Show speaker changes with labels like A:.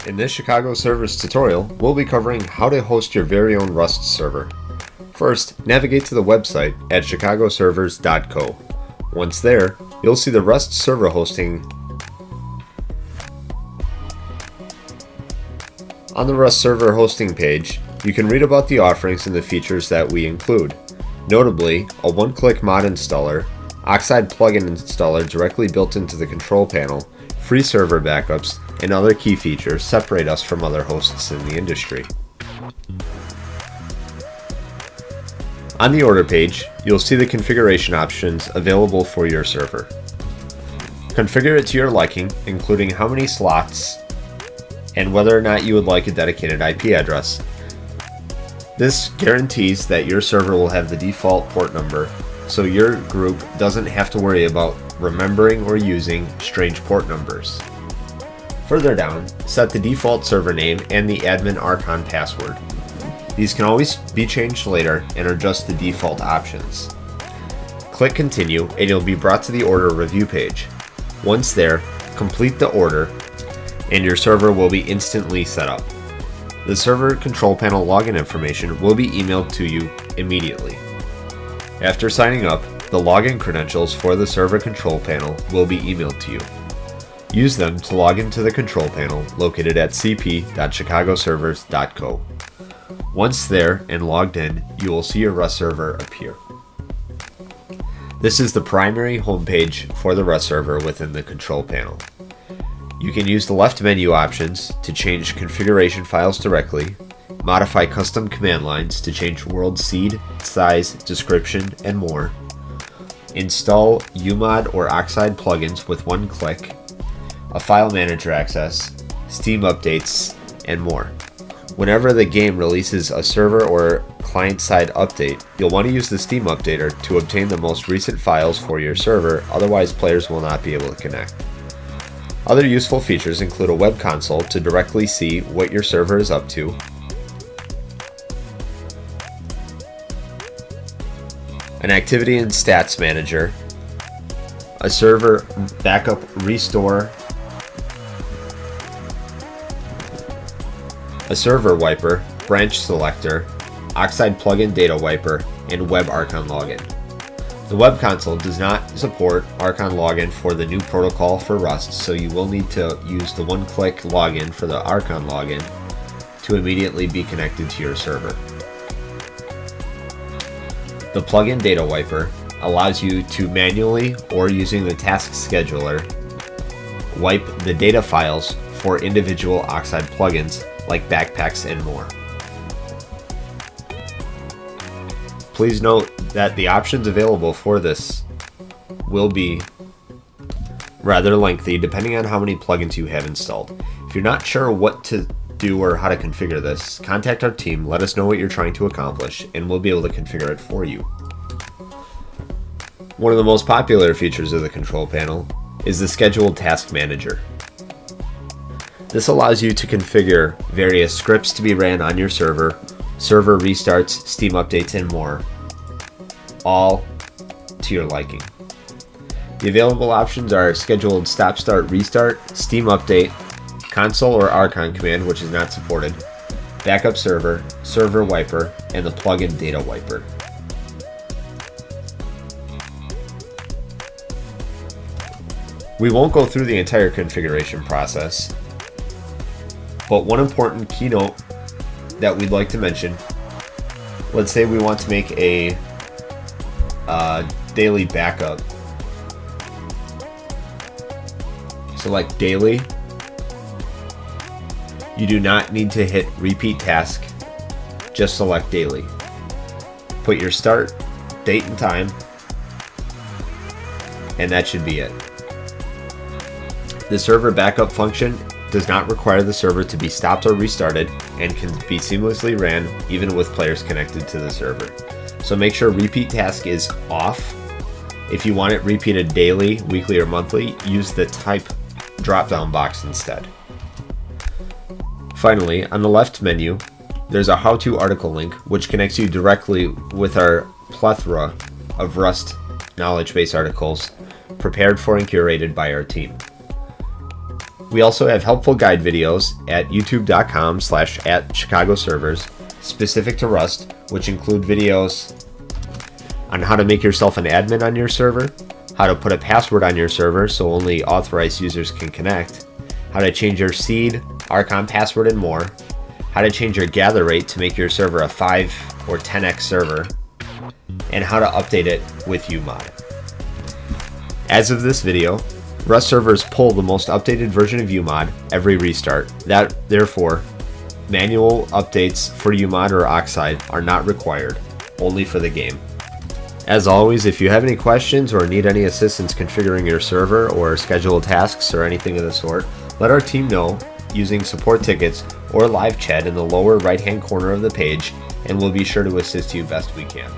A: In this ChicagoServers tutorial, we'll be covering how to host your very own Rust server. First, navigate to the website at ChicagoServers.co. Once there, you'll see the Rust server hosting. On the Rust server hosting page, you can read about the offerings and the features that we include. Notably, a one-click mod installer, Oxide plugin installer directly built into the control panel, free server backups, and other key features separate us from other hosts in the industry. On the order page, you'll see the configuration options available for your server. Configure it to your liking, including how many slots and whether or not you would like a dedicated IP address. This guarantees that your server will have the default port number, so your group doesn't have to worry about remembering or using strange port numbers. Further down, set the default server name and the admin Archon password. These can always be changed later and are just the default options. Click Continue and you'll be brought to the order review page. Once there, complete the order and your server will be instantly set up. The server control panel login information will be emailed to you immediately. After signing up, the login credentials for the server control panel will be emailed to you. Use them to log into the control panel located at cp.chicagoservers.co. Once there and logged in, you will see your Rust server appear. This is the primary homepage for the Rust server within the control panel. You can use the left menu options to change configuration files directly, modify custom command lines to change world seed, size, description, and more, install uMod or Oxide plugins with one click, a file manager access, Steam updates, and more. Whenever the game releases a server or client-side update, you'll want to use the Steam updater to obtain the most recent files for your server, otherwise players will not be able to connect. Other useful features include a web console to directly see what your server is up to, an activity and stats manager, a server backup restore, a server wiper, branch selector, Oxide plugin data wiper, and web Archon login. The web console does not support Archon login for the new protocol for Rust, so you will need to use the one-click login for the Archon login to immediately be connected to your server. The plugin data wiper allows you to manually or using the task scheduler wipe the data files for individual Oxide plugins like backpacks and more. Please note that the options available for this will be rather lengthy depending on how many plugins you have installed. If you're not sure what to do or how to configure this, contact our team, let us know what you're trying to accomplish, and we'll be able to configure it for you. One of the most popular features of the control panel is the scheduled task manager. This allows you to configure various scripts to be ran on your server, server restarts, Steam updates, and more, all to your liking. The available options are scheduled stop, start, restart, Steam update, console or Archon command, which is not supported, backup server, server wiper, and the plugin data wiper. We won't go through the entire configuration process, but one important keynote that we'd like to mention, let's say we want to make a daily backup. Select daily. You do not need to hit repeat task, just select daily. Put your start, date and time, and that should be it. The server backup function does not require the server to be stopped or restarted and can be seamlessly ran even with players connected to the server. So make sure repeat task is off. If you want it repeated daily, weekly, or monthly, use the type drop-down box instead. Finally, on the left menu, there's a how-to article link which connects you directly with our plethora of Rust knowledge base articles prepared for and curated by our team. We also have helpful guide videos at youtube.com/@ChicagoServers specific to Rust, which include videos on how to make yourself an admin on your server, how to put a password on your server so only authorized users can connect, how to change your seed, Archon password, and more, how to change your gather rate to make your server a 5 or 10x server, and how to update it with uMod. As of this video, Rust servers pull the most updated version of uMod every restart. Therefore, manual updates for uMod or Oxide are not required, only for the game. As always, if you have any questions or need any assistance configuring your server or schedule tasks or anything of the sort, let our team know using support tickets or live chat in the lower right-hand corner of the page, and we'll be sure to assist you best we can.